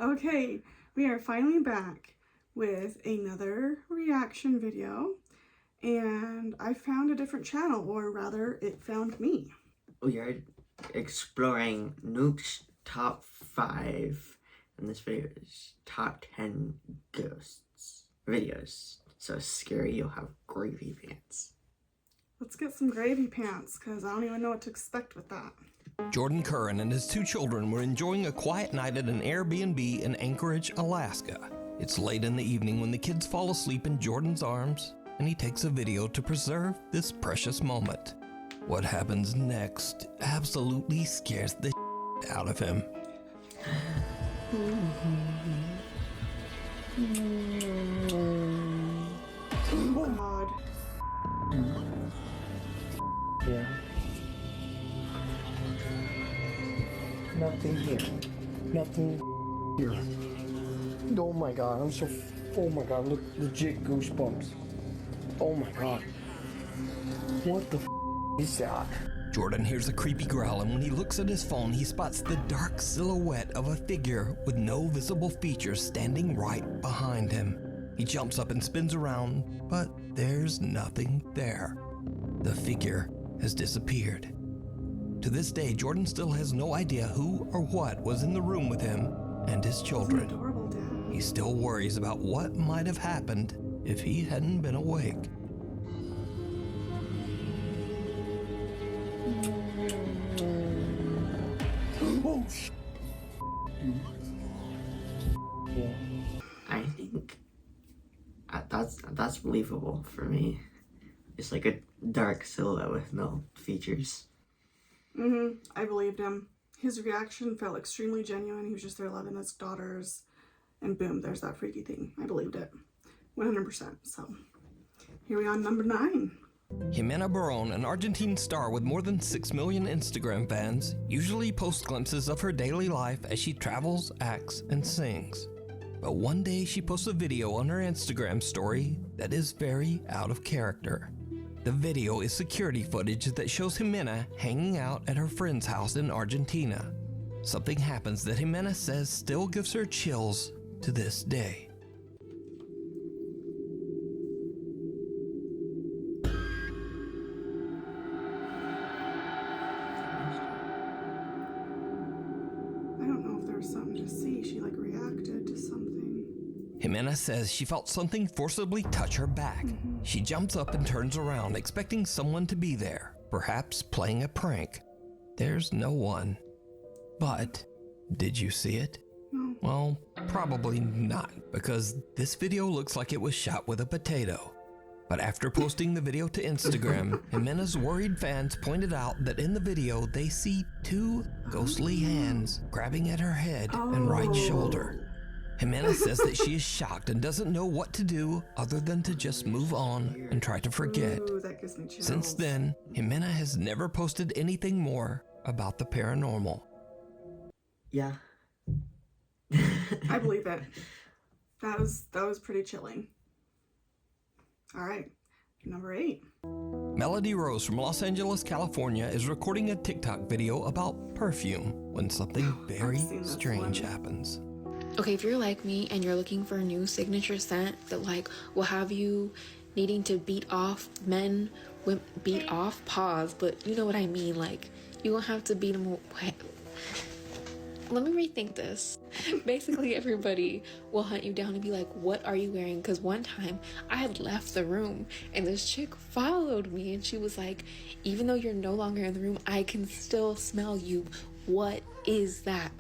Okay, we are finally back with another reaction video, and I found a different channel, or rather, it found me. We are exploring Nuke's top 5, and this video is top 10 ghosts videos. So scary, you'll have gravy pants. Let's get some gravy pants, because I don't even know what to expect with that. Jordan Curran and his 2 children were enjoying a quiet night at an Airbnb in Anchorage, Alaska. It's late in the evening when the kids fall asleep in Jordan's arms, and he takes a video to preserve this precious moment. What happens next absolutely scares the out of him. Oh God. Yeah. Nothing here. Nothing here. Oh my God, I'm so... Oh my God, look, legit goosebumps. Oh my God. What the is that? Jordan hears a creepy growl, and when he looks at his phone, he spots the dark silhouette of a figure with no visible features standing right behind him. He jumps up and spins around, but there's nothing there. The figure has disappeared. To this day, Jordan still has no idea who or what was in the room with him and his children. That's an adorable dad. He still worries about what might have happened if he hadn't been awake. Oh, yeah. I think that's believable for me. It's like a dark silhouette with no features. I believed him. His reaction felt extremely genuine. He was just there loving his daughters, and boom, there's that freaky thing. I believed it 100%. So here we are on number 9. Jimena Barón, an Argentine star with more than 6 million Instagram fans, usually posts glimpses of her daily life as she travels, acts, and sings. But one day she posts a video on her Instagram story that is very out of character. The video is security footage that shows Jimena hanging out at her friend's house in Argentina. Something happens that Jimena says still gives her chills to this day. I don't know if there was something to see. She like reacted to something. Jimena says she felt something forcibly touch her back. She jumps up and turns around, expecting someone to be there, perhaps playing a prank. There's no one. But did you see it? No. Well, probably not, because this video looks like it was shot with a potato. But after posting the video to Instagram, Jimena's worried fans pointed out that in the video they see 2 ghostly hands grabbing at her head and right shoulder. Jimena says that she is shocked and doesn't know what to do other than to just move on and try to forget. Ooh, that gives me chills. Since then, Jimena has never posted anything more about the paranormal. Yeah. I believe it. That was pretty chilling. All right, number 8. Melody Rose from Los Angeles, California is recording a TikTok video about perfume when something very seen this strange one. happens. Okay, if you're like me and you're looking for a new signature scent that like will have you needing to beat off men, beat off, pause, but you know what I mean, like you gonna have to beat them. Let me rethink this. Basically, everybody will hunt you down and be like, what are you wearing? Because one time I had left the room and this chick followed me and she was like, even though you're no longer in the room, I can still smell you. What is that?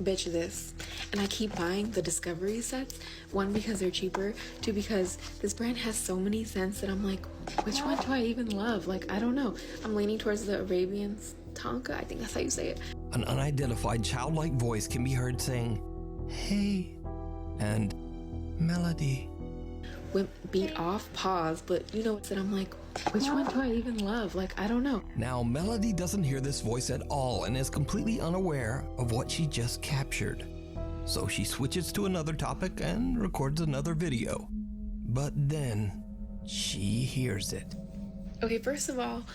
Bitch, this. And I keep buying the Discovery sets. 1, because they're cheaper. 2, because this brand has so many scents that I'm like, which one do I even love? Like, I don't know. I'm leaning towards the Arabian Tonka. I think that's how you say it. An unidentified childlike voice can be heard saying, "Hey," and "Melody." Beat off, pause, but you know what? I'm like, which one do I even love? Like, I don't know. Now, Melody doesn't hear this voice at all and is completely unaware of what she just captured. So she switches to another topic and records another video. But then, she hears it. Okay, first of all,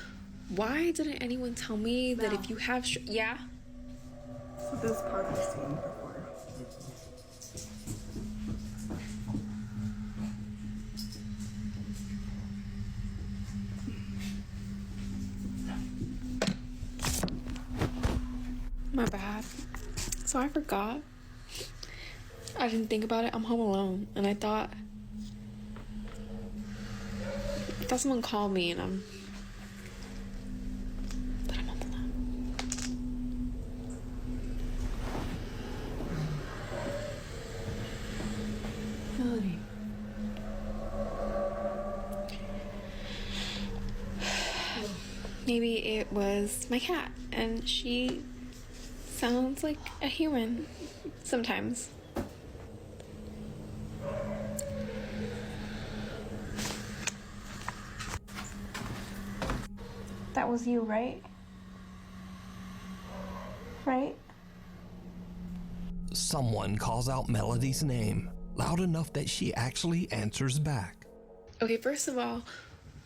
why didn't anyone tell me that if you have... Yeah? So this part I've seen before. My bad. So I forgot. I didn't think about it. I'm home alone, and I thought someone called me, and I'm home alone. Melody. Maybe it was my cat, and she sounds like a human sometimes. That was you, right? Right? Someone calls out Melody's name, loud enough that she actually answers back. Okay, first of all,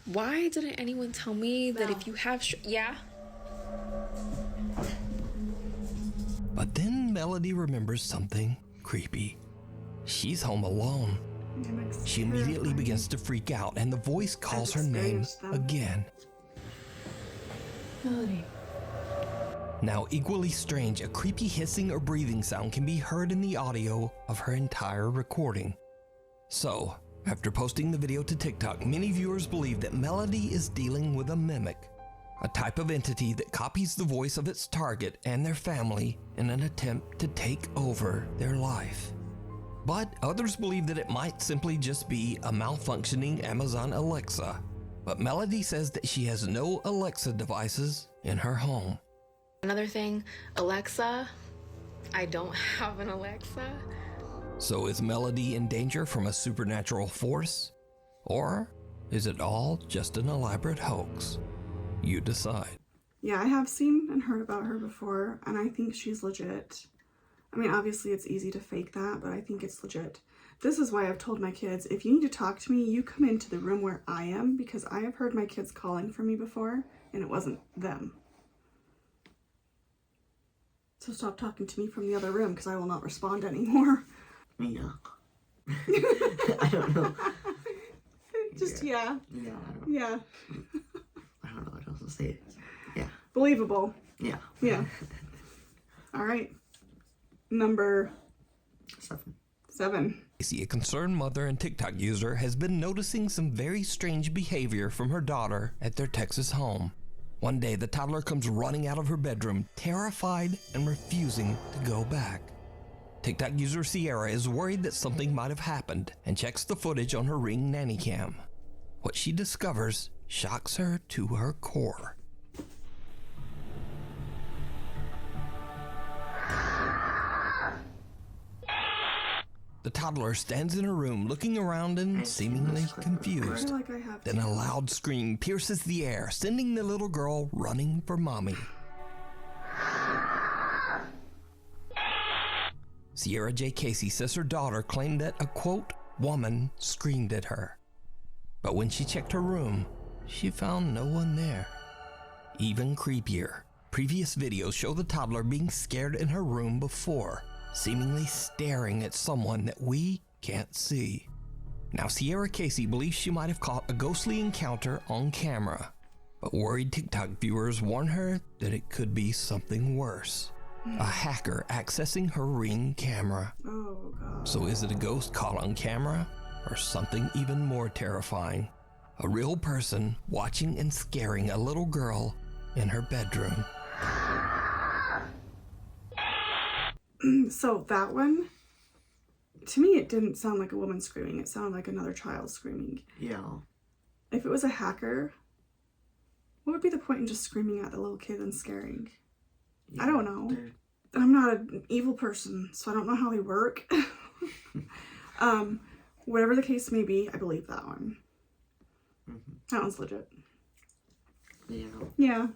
why didn't anyone tell me that if you have yeah? But then Melody remembers something creepy. She's home alone. She immediately begins to freak out, and the voice calls her name again. Melody. Now, equally strange, a creepy hissing or breathing sound can be heard in the audio of her entire recording. So, after posting the video to TikTok, many viewers believe that Melody is dealing with a mimic, a type of entity that copies the voice of its target and their family in an attempt to take over their life. But others believe that it might simply just be a malfunctioning Amazon Alexa. But Melody says that she has no Alexa devices in her home. Another thing, Alexa, I don't have an Alexa. So is Melody in danger from a supernatural force? Or is it all just an elaborate hoax? You decide. Yeah, I have seen and heard about her before, and I think she's legit. I mean, obviously it's easy to fake that, but I think it's legit. This is why I've told my kids, if you need to talk to me, you come into the room where I am, because I have heard my kids calling for me before, and it wasn't them. So stop talking to me from the other room, because I will not respond anymore. Yeah. I don't know. Just, yeah. Yeah, Yeah. I don't know what else to say. Yeah. Believable. Yeah. Yeah. All right. Number 7. A concerned mother and TikTok user has been noticing some very strange behavior from her daughter at their Texas home. One day, the toddler comes running out of her bedroom, terrified and refusing to go back. TikTok user Sierra is worried that something might have happened and checks the footage on her Ring nanny cam. What she discovers shocks her to her core. The toddler stands in her room looking around and seemingly I confused. feel like I have Then a loud scream pierces the air, sending the little girl running for mommy. Sierra J. Casey says her daughter claimed that a, quote, woman screamed at her. But when she checked her room, she found no one there. Even creepier, previous videos show the toddler being scared in her room before, seemingly staring at someone that we can't see. Now, Sierra Casey believes she might have caught a ghostly encounter on camera, but worried TikTok viewers warn her that it could be something worse. A hacker accessing her Ring camera. Oh, God. So is it a ghost caught on camera, or something even more terrifying? A real person watching and scaring a little girl in her bedroom. So that one, to me, it didn't sound like a woman screaming. It sounded like another child screaming. Yeah. If it was a hacker, what would be the point in just screaming at the little kid and scaring? I don't know. I'm not an evil person, so I don't know how they work. Whatever the case may be, I believe that one. Mm-hmm. That one's legit. Yeah. Yeah.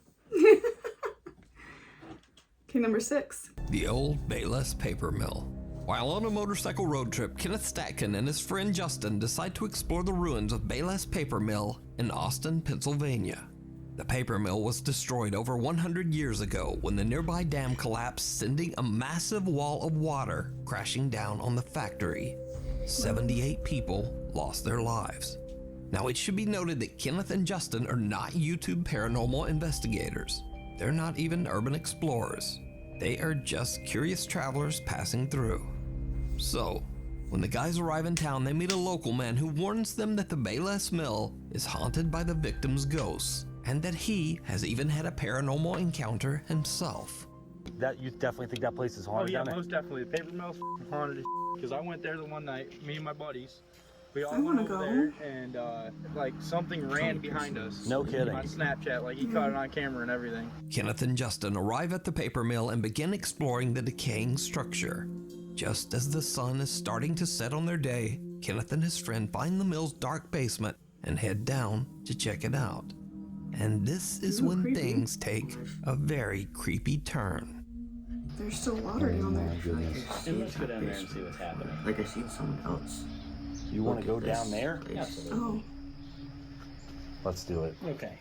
Okay, number 6. The old Bayless paper mill. While on a motorcycle road trip, Kenneth Statkin and his friend Justin decide to explore the ruins of Bayless Paper Mill in Austin, Pennsylvania. The paper mill was destroyed over 100 years ago when the nearby dam collapsed, sending a massive wall of water crashing down on the factory. 78 people lost their lives. Now, it should be noted that Kenneth and Justin are not YouTube paranormal investigators. They're not even urban explorers. They are just curious travelers passing through. So, when the guys arrive in town, they meet a local man who warns them that the Bayless Mill is haunted by the victim's ghosts, and that he has even had a paranormal encounter himself. That you definitely think that place is haunted? Oh yeah, down there? most definitely. The paper mill's haunted as because I went there the one night, me and my buddies. We all I went wanna over go. there and like something ran behind us. No kidding. On Snapchat, like he caught it on camera and everything. Kenneth and Justin arrive at the paper mill and begin exploring the decaying structure. Just as the sun is starting to set on their day, Kenneth and his friend find the mill's dark basement and head down to check it out. And this is Ooh, when creepy. things take a very creepy turn. There's still water down there. Let's go down there and see what's happening. Like I seen someone else. You want to Look go at down this there? place. Oh, Let's do it. Okay.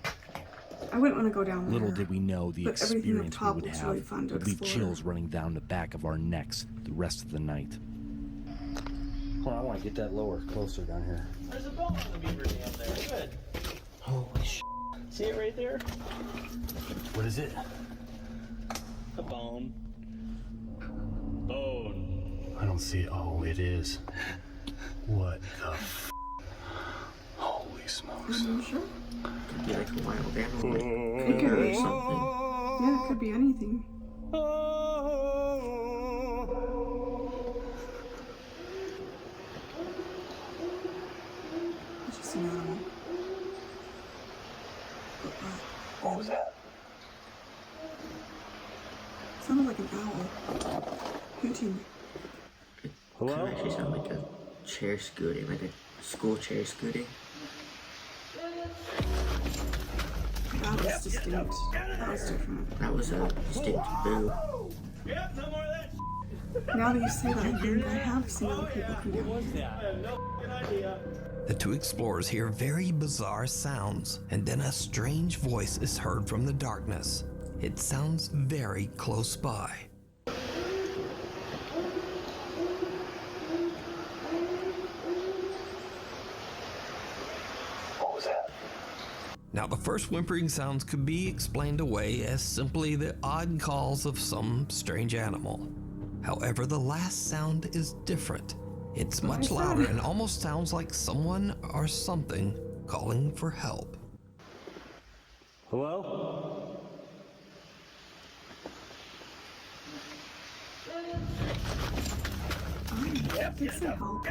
I wouldn't want to go down there. Little did we know the But everything up experience we top would looks have really fun to would leave explore. chills running down the back of our necks the rest of the night. Hold on, I want to get that lower, closer down here. There's a bone on the beaver dam there. Good. Holy sh! See it right there? What is it? A bone. Bone. I don't see it. Oh, it is. What the f? Holy smokes. I'm sure. Could be like a wild animal, like a Could bear or be. something. Yeah, it could be anything. It's just an animal. What was that? Sounded like an owl. Hooting. Could actually sound like a chair scooting, like a school chair scooting. That was distinct. That was different. That was a distinct boo. Yep, no more of that. Now that you say that, I think I have seen other people come down here. I have no idea. The two explorers hear very bizarre sounds, and then a strange voice is heard from the darkness. It sounds very close by. What was that? Now, the first whimpering sounds could be explained away as simply the odd calls of some strange animal. However, the last sound is different. It's much louder and almost sounds like someone or something calling for help. Hello? Get some help.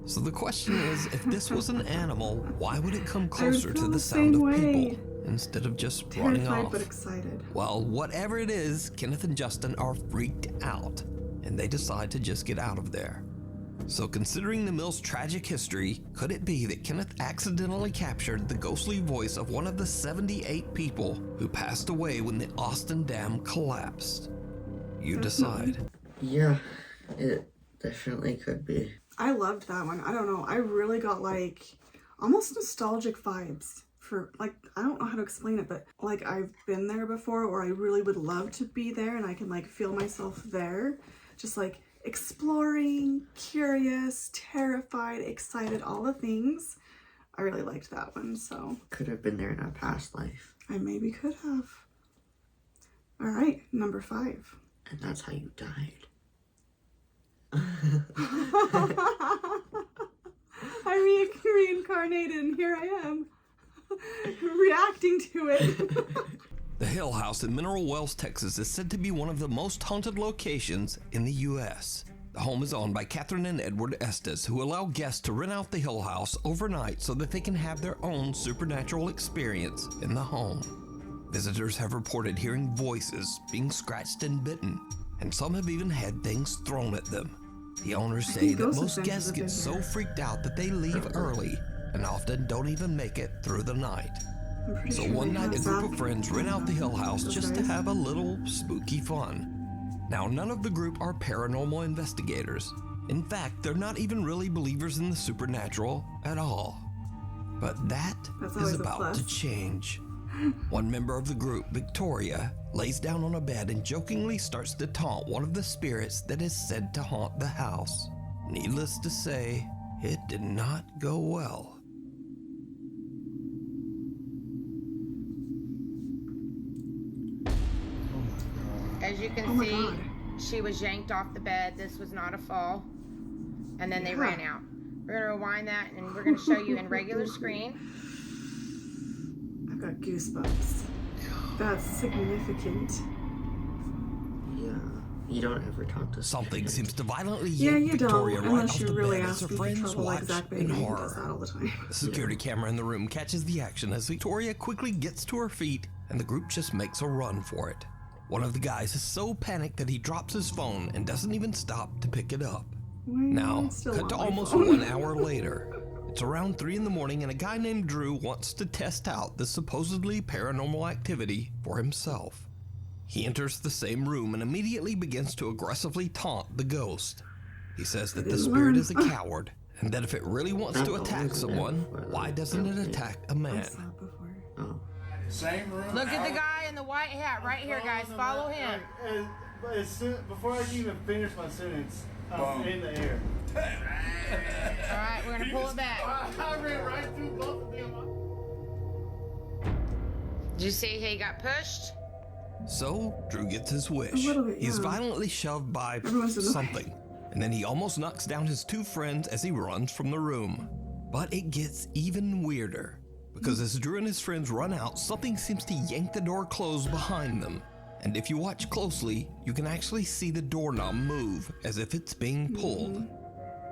So the question is, if this was an animal, why would it come I would closer to feel the the sound of same way. people instead of just running Terrified off? but excited. Well, whatever it is, Kenneth and Justin are freaked out, and they decide to just get out of there. So considering the mill's tragic history, could it be that Kenneth accidentally captured the ghostly voice of one of the 78 people who passed away when the Austin Dam collapsed? You decide. Yeah, it definitely could be. I loved that one. I don't know. I really got like almost nostalgic vibes for like, I don't know how to explain it, but like I've been there before, or I really would love to be there, and I can like feel myself there. Just like exploring, curious, terrified, excited, all the things. I really liked that one, so Could have been there in a past life. I maybe could have. All right, number 5. And that's how you died. I reincarnated, and here I am, reacting to it. The Hill House in Mineral Wells, Texas is said to be one of the most haunted locations in the U.S. The home is owned by Catherine and Edward Estes, who allow guests to rent out the Hill House overnight so that they can have their own supernatural experience in the home. Visitors have reported hearing voices, being scratched and bitten, and some have even had things thrown at them. The owners say that Ghost most Adventures guests have get been so here. freaked out that they leave early and often don't even make it through the night. I'm pretty So sure one they night, a have group that. of friends rent out the Hill House Those just to guys. have a little spooky fun. Now, none of the group are paranormal investigators. In fact, they're not even really believers in the supernatural at all. But that That's is always a about to plus. change. One member of the group, Victoria, lays down on a bed and jokingly starts to taunt one of the spirits that is said to haunt the house. Needless to say, it did not go well. you can Oh my see, God. she was yanked off the bed. This was not a fall. And then they Yeah. ran out. We're going to rewind that and we're going to show you in regular screen. I've got goosebumps. That's significant. Yeah. You don't ever talk to Something spirits. seems to violently Yeah, yank you don't, Victoria right unless off you're the really bed as her asking for friends trouble like watch Zach in Baby. He does that horror. all the time. The security camera in the room catches the action as Victoria quickly gets to her feet and the group just makes a run for it. One of the guys is so panicked that he drops his phone and doesn't even stop to pick it up. Now, Still cut to on my almost phone. 1 hour later. It's around 3 in the morning and a guy named Drew wants to test out this supposedly paranormal activity for himself. He enters the same room and immediately begins to aggressively taunt the ghost. He says that the spirit is a coward and that if it really wants to attack someone, why doesn't it attack a man? Oh. Same room. Look at the guy in the white hat right here, guys. Follow him. Before I can even finish my sentence, I'm in the air. All right, we're going to pull it back. I ran right through both of them. Did you see how he got pushed? So, Drew gets his wish. A little bit, He's yeah. violently shoved by Everyone's in the way. something, and then he almost knocks down his two friends as he runs from the room. But it gets even weirder, because as Drew and his friends run out, something seems to yank the door closed behind them. And if you watch closely, you can actually see the doorknob move as if it's being pulled.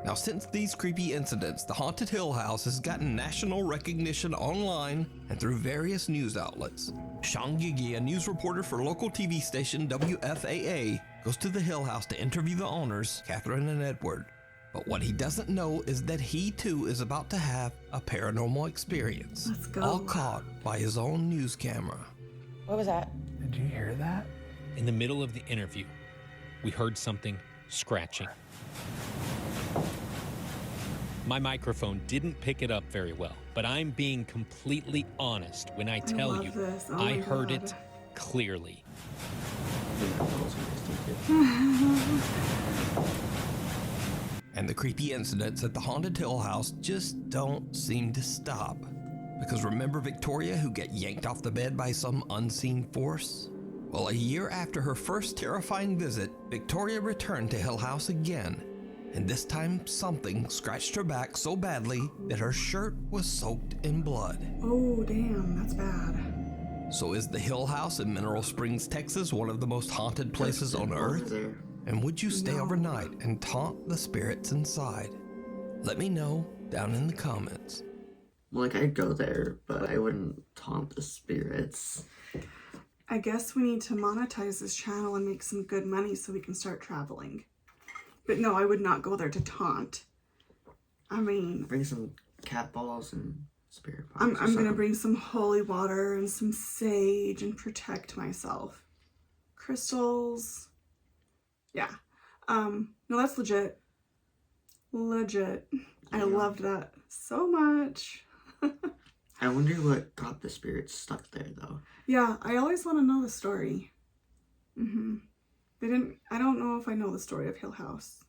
Now, since these creepy incidents, the Haunted Hill House has gotten national recognition online and through various news outlets. Sean Gigi, a news reporter for local TV station WFAA, goes to the Hill House to interview the owners, Catherine and Edward. But what he doesn't know is that he too is about to have a paranormal experience. Let's go. All caught by his own news camera. What was that? Did you hear that? In the middle of the interview, we heard something scratching. My microphone didn't pick it up very well, but I'm being completely honest when I tell love you this. Oh I my heard God. it clearly. And the creepy incidents at the Haunted Hill House just don't seem to stop. Because remember Victoria who got yanked off the bed by some unseen force? Well, a year after her first terrifying visit, Victoria returned to Hill House again. And this time something scratched her back so badly that her shirt was soaked in blood. Oh, damn, that's bad. So is the Hill House in Mineral Springs, Texas one of the most haunted places on earth? And would you stay overnight and taunt the spirits inside? Let me know down in the comments. Like, I'd go there, but I wouldn't taunt the spirits. I guess we need to monetize this channel and make some good money so we can start traveling. But no, I would not go there to taunt. I mean, Bring some cat balls and spirit box. I'm gonna bring some holy water and some sage and protect myself. Crystals. Yeah. No, that's legit. Legit. I loved that so much. I wonder what got the spirits stuck there, though. Yeah, I always want to know the story. I don't know if I know the story of Hill House.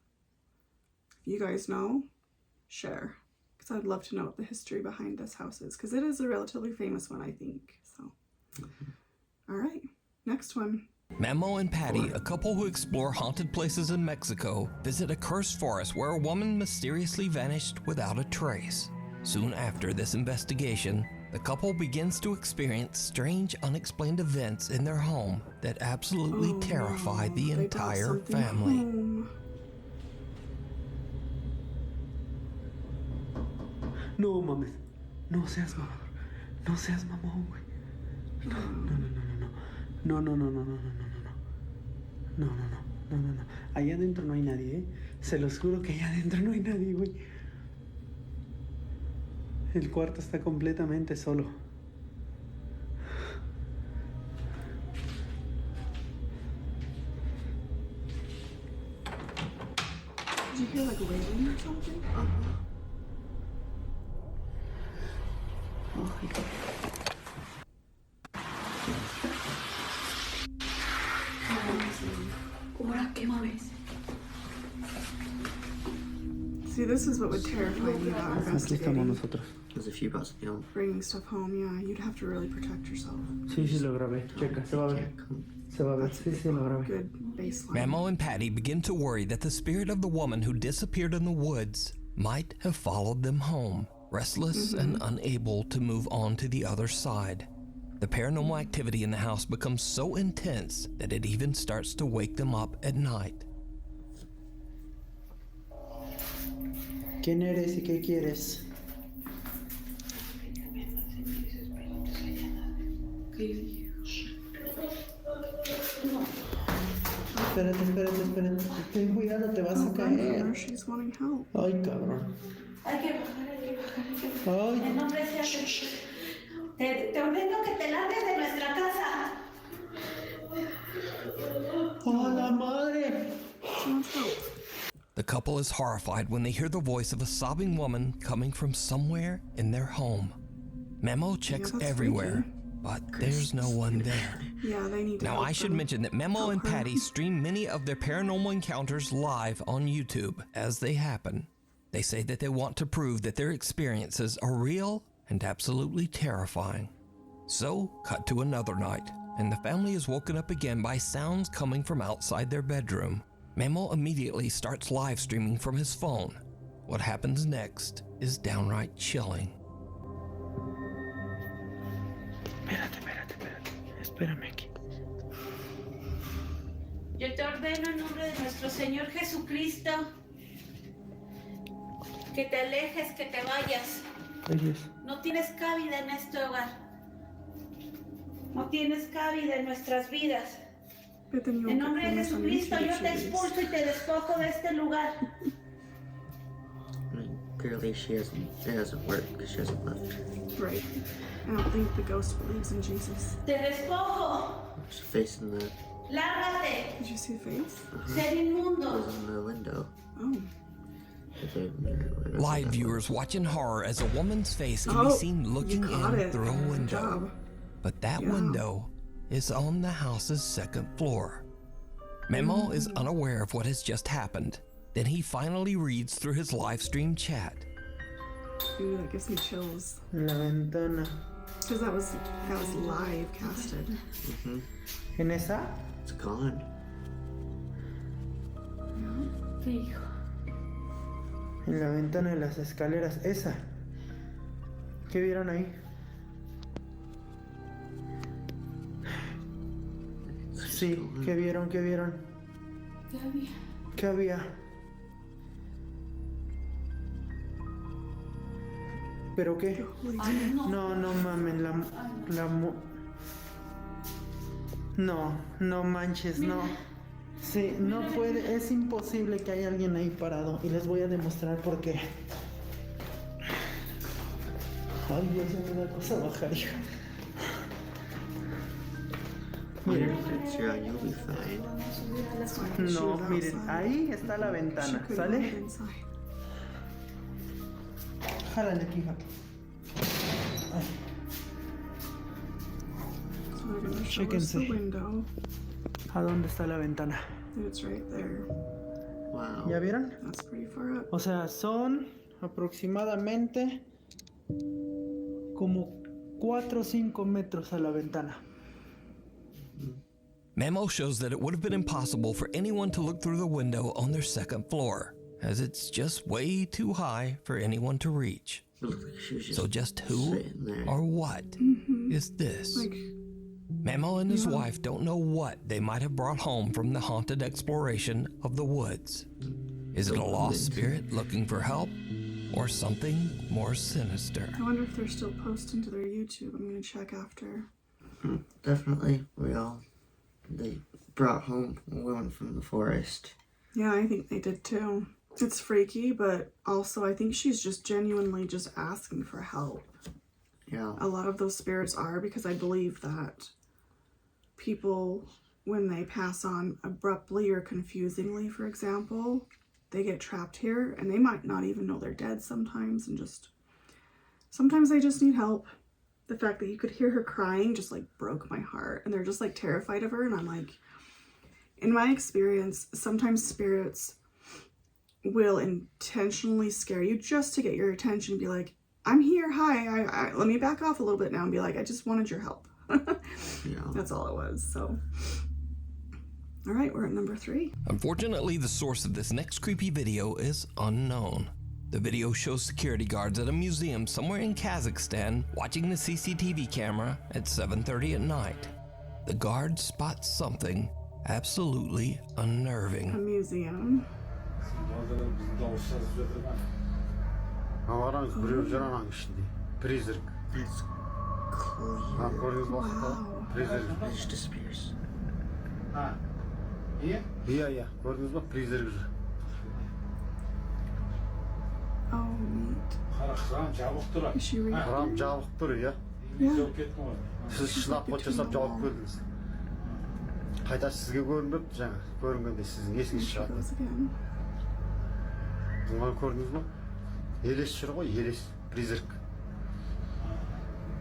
If you guys know, share. Because I'd love to know what the history behind this house is. Because it is a relatively famous one, I think. So, all right, next one. Mamo and Patty, a couple who explore haunted places in Mexico, visit a cursed forest where a woman mysteriously vanished without a trace. Soon after this investigation, the couple begins to experience strange, unexplained events in their home that absolutely terrify the They brought entire something family. home. No mames. No seas mamador. No seas mamón, güey. No, no, no, no, no. No, no, no, no, no, no, no, no. No, no, no, no, no, no. Allá adentro no hay nadie, ¿eh? Se los juro que allá adentro no hay nadie, güey. El cuarto está completamente solo. Did you hear like wailing or something? See, this is what would terrify me about Aquí estamos investigating. nosotros. Because if you brought something home, Bringing stuff home, yeah, you'd have to really protect yourself. Sí, sí lo grabé. Checa, se va a ver. Se va a ver. Sí, sí lo grabé. Good baseline. Mamo and Patty begin to worry that the spirit of the woman who disappeared in the woods might have followed them home, restless and unable to move on to the other side. The paranormal activity in the house becomes so intense that it even starts to wake them up at night. ¿Quién eres y qué quieres? Espérate. Ten cuidado, te vas a caer. She's wanting help. Ay, cabrón. Hay que bajar. Ay. En nombre sea Jesús. Te ordeno que te largues de nuestra casa. ¡Oh, la madre! She wants help. The couple is horrified when they hear the voice of a sobbing woman coming from somewhere in their home. Memo checks that's everywhere, but there's no one there. Yeah, they need to Now, help I should them. mention that Memo Help and her. Patty stream many of their paranormal encounters live on YouTube as they happen. They say that they want to prove that their experiences are real and absolutely terrifying. So, cut to another night, and the family is woken up again by sounds coming from outside their bedroom. Memo immediately starts live streaming from his phone. What happens next is downright chilling. Espérame aquí. Yo te ordeno en nombre de nuestro Señor Jesucristo que te alejes, que te vayas. Oyes. No tienes cabida en este hogar. No tienes cabida en nuestras vidas. But then you En won't nombre get de famous on Jesucristo YouTube yo if te she leaves. expulso y te despojo de este lugar. I mean, clearly it hasn't worked because she hasn't left. Right. I don't think the ghost believes in Jesus. Te despojo. She's facing the Lárgate. Did you see the face? Ser inmundo. was in the window. Oh. The mirror right up Live that viewers watch in horror as a woman's face can be Oh, seen looking you caught in it. through a Good window. job. But that Yeah. window is on the house's second floor. Memo is unaware of what has just happened. Then he finally reads through his live stream chat. Ooh, that gives me chills. La ventana. Because that was live casted. ¿En esa? It's gone. ¿Qué hijo? En la ventana de las escaleras. Esa. ¿Qué vieron ahí? Sí, ¿qué vieron? ¿Qué vieron? ¿Qué había? ¿Qué había? ¿Pero qué? Ay, no. No, no mamen, no manches, no. Sí, no puede, es imposible que haya alguien ahí parado y les voy a demostrar por qué. Ay, Dios, ya me da cosa bajar, hija. Miren, It's here and you'll be fine. no, miren, ahí está la She ventana, couldn't ¿sale? get inside. Jálale aquí, hija. Ay, So they're gonna show us Chéquense. the window. ¿a dónde está la ventana? And it's right there. Wow. ¿Ya vieron? That's pretty far up. O sea, son aproximadamente como 4 o 5 metros a la ventana. Memo shows that it would have been impossible for anyone to look through the window on their second floor, as it's just way too high for anyone to reach. It looked like she was just So just who sitting there. or what is this? Like, Memo and his wife don't know what they might have brought home from the haunted exploration of the woods. Is it a lost spirit looking for help, or something more sinister? I wonder if they're still posting to their YouTube. I'm gonna check after. Definitely they brought home a woman from the forest. Yeah, I think they did too. It's freaky, but also I think she's just genuinely just asking for help. Yeah. A lot of those spirits are, because I believe that people, when they pass on abruptly or confusingly, for example, they get trapped here and they might not even know they're dead sometimes, and just sometimes they just need help. The fact that you could hear her crying just like broke my heart, and they're just like terrified of her. And I'm like, in my experience, sometimes spirits will intentionally scare you just to get your attention, be like, I'm here, hi, I let me back off a little bit now, and be like, I just wanted your help. Yeah. That's all it was. So all right, we're at number 3. Unfortunately, the source of this next creepy video is unknown. The video shows security guards at a museum somewhere in Kazakhstan watching the CCTV camera at 7:30 at night. The guard spots something absolutely unnerving. A museum. It just disappears. Yeah. Көрдіңіз ба? Призрак жүр. Oh, neat. Kraan жабық тұр. Is she reading? Kraan жабық тұр, иә. Сіз шылапқот жасап жауып көрдіңіз. Қайта сізге көрінбепті жаңа. Көрінгенде сіздің есіңіз шығады. Бұны көрдіңіз ба? Елес жүр ғой, елес. Призрак.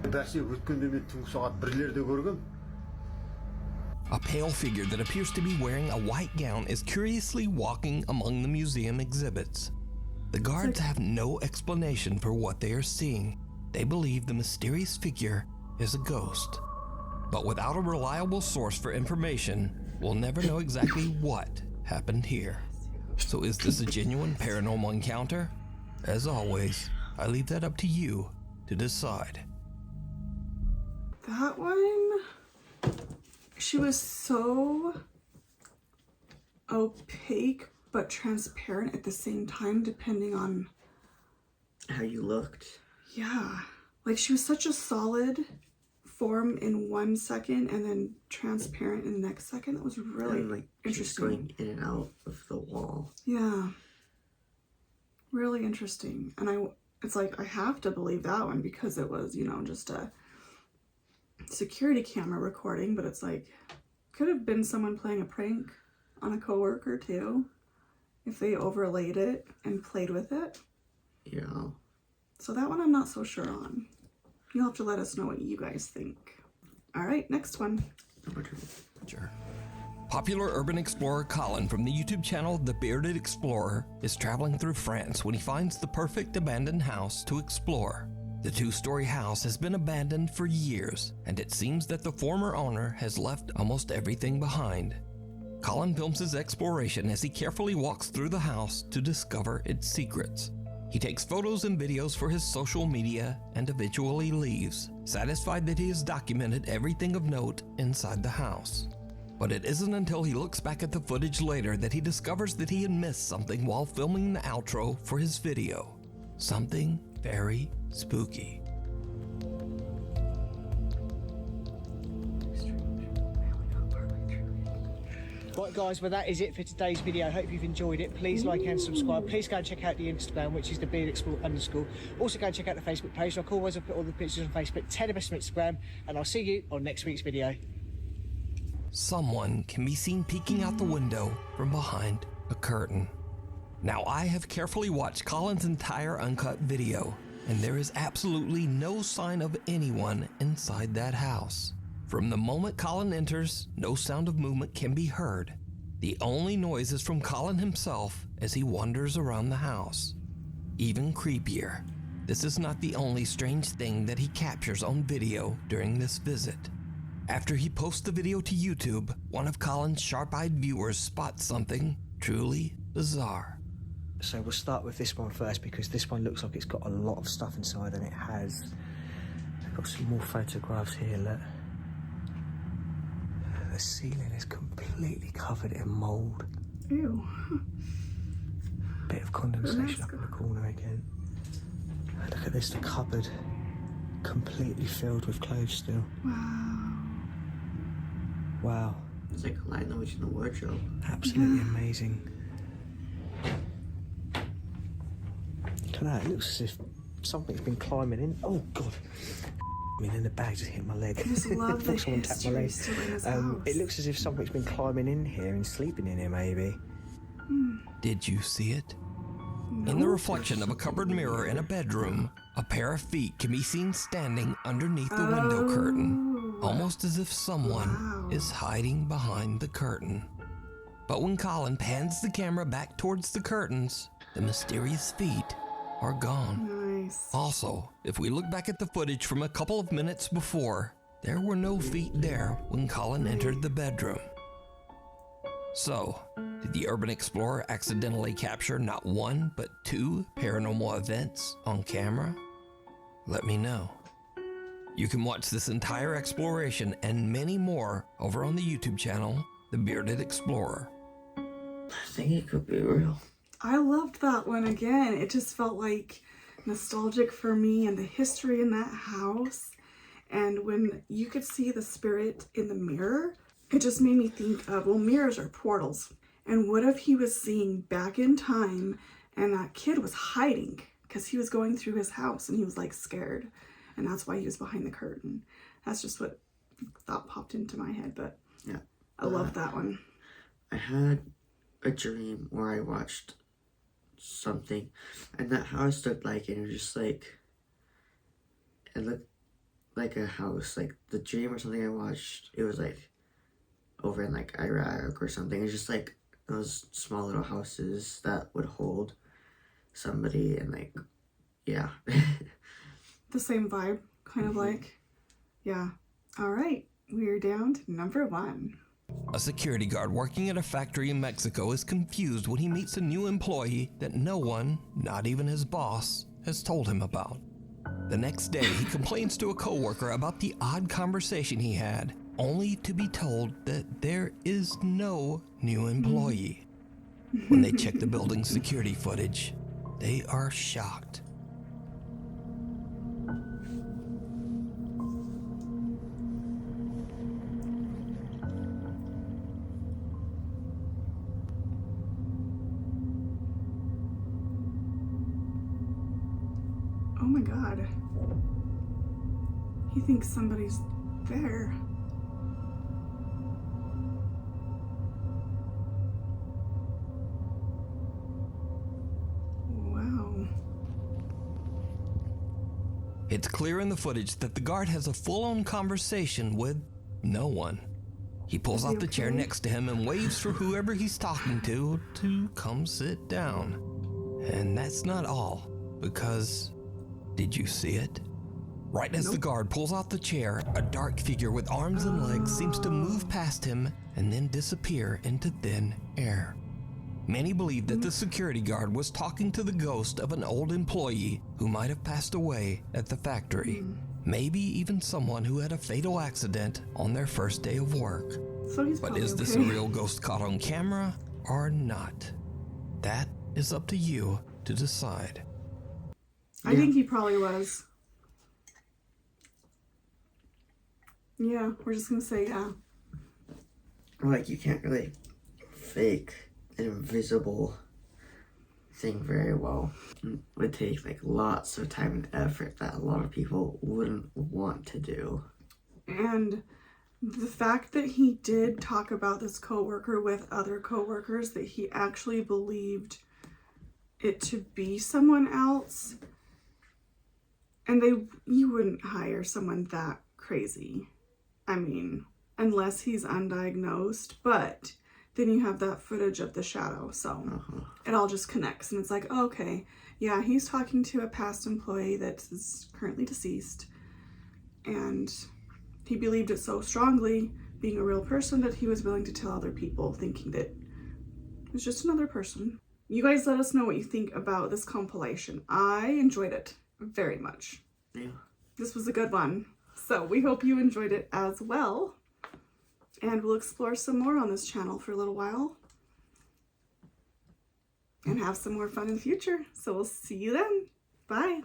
Бәрсе өткенде мен түнгі сағат 1-лерде көргем. A pale figure that appears to be wearing a white gown is curiously walking among the museum exhibits. The guards have no explanation for what they are seeing. They believe the mysterious figure is a ghost. But without a reliable source for information, we'll never know exactly what happened here. So is this a genuine paranormal encounter? As always, I leave that up to you to decide. That one, she was so opaque but transparent at the same time, depending on how you looked. Yeah, like she was such a solid form in 1 second and then transparent in the next second. That was really and, like, interesting. Going in and out of the wall. Yeah, really interesting. And it's like I have to believe that one because it was, you know, just a security camera recording, but it's like could have been someone playing a prank on a coworker too if they overlaid it and played with it. Yeah. So that one I'm not so sure on. You'll have to let us know what you guys think. All right, next one. Sure. Popular urban explorer Colin from the YouTube channel The Bearded Explorer is traveling through France when he finds the perfect abandoned house to explore. The 2-story house has been abandoned for years, and it seems that the former owner has left almost everything behind. Colin films his exploration as he carefully walks through the house to discover its secrets. He takes photos and videos for his social media and eventually leaves, satisfied that he has documented everything of note inside the house. But it isn't until he looks back at the footage later that he discovers that he had missed something while filming the outro for his video. Something very spooky. Right guys, well that is it for today's video. I hope you've enjoyed it. Please like and subscribe. Please go and check out the Instagram, which is _. Also go and check out the Facebook page. Like always, I'll put all the pictures on Facebook. 10 of us on Instagram, and I'll see you on next week's video. Someone can be seen peeking out the window from behind a curtain. Now, I have carefully watched Colin's entire uncut video, and there is absolutely no sign of anyone inside that house. From the moment Colin enters, no sound of movement can be heard. The only noise is from Colin himself as he wanders around the house. Even creepier, this is not the only strange thing that he captures on video during this visit. After he posts the video to YouTube, one of Colin's sharp-eyed viewers spots something truly bizarre. So we'll start with this one first because this one looks like it's got a lot of stuff inside, and it has. I've got some more photographs here, look. The ceiling is completely covered in mould. Ew. Bit of condensation up in the corner again. Look at this, the cupboard completely filled with clothes still. Wow. Wow. It's like a light noise in the wardrobe. Absolutely amazing. Look at that, it looks as if something's been climbing in. Oh god. I mean, in the bag just hit my leg. I just love the Someone tapped my leg. history still in his house. It looks as if something's been climbing in here and sleeping in here, maybe. Did you see it? In the reflection of a cupboard mirror in a bedroom, a pair of feet can be seen standing underneath the window curtain, almost as if someone is hiding behind the curtain. But when Colin pans the camera back towards the curtains, the mysterious feet are gone. Nice. Also, if we look back at the footage from a couple of minutes before, there were no feet there when Colin entered the bedroom. So, did the urban explorer accidentally capture not one, but 2 paranormal events on camera? Let me know. You can watch this entire exploration and many more over on the YouTube channel, The Bearded Explorer. I think it could be real. I loved that one again. It just felt like nostalgic for me and the history in that house. And when you could see the spirit in the mirror, it just made me think of, well, mirrors are portals. And what if he was seeing back in time and that kid was hiding because he was going through his house and he was like scared. And that's why he was behind the curtain. That's just what thought popped into my head, but yeah, I love that one. I had a dream where I watched something and that house looked like, and it was just like, it looked like a house, like the dream or something I watched, it was like over in like Iraq or something. It's just like those small little houses that would hold somebody, and like, yeah. The same vibe, kind of like, yeah. All right, we're down to number 1. A security guard working at a factory in Mexico is confused when he meets a new employee that no one, not even his boss, has told him about. The next day, he complains to a coworker about the odd conversation he had, only to be told that there is no new employee. When they check the building's security footage, they are shocked. Oh my God. He thinks somebody's there. Wow. It's clear in the footage that the guard has a full-on conversation with no one. He pulls out the chair next to him and waves for whoever he's talking to come sit down. And that's not all, because did you see it? Right as the guard pulls out the chair, a dark figure with arms and legs seems to move past him and then disappear into thin air. Many believe that the security guard was talking to the ghost of an old employee who might have passed away at the factory. Maybe even someone who had a fatal accident on their first day of work. So but is this a real ghost caught on camera or not? That is up to you to decide. I think he probably was. Yeah, we're just gonna say yeah. Like, you can't really fake an invisible thing very well. It would take like lots of time and effort that a lot of people wouldn't want to do. And the fact that he did talk about this coworker with other coworkers, that he actually believed it to be someone else, and you wouldn't hire someone that crazy. I mean, unless he's undiagnosed, but then you have that footage of the shadow, so it all just connects, and it's like, oh, okay, yeah, he's talking to a past employee that is currently deceased, and he believed it so strongly, being a real person, that he was willing to tell other people, thinking that it was just another person. You guys let us know what you think about this compilation. I enjoyed it very much. Yeah. This was a good one. So we hope you enjoyed it as well. And we'll explore some more on this channel for a little while. And have some more fun in the future. So we'll see you then. Bye.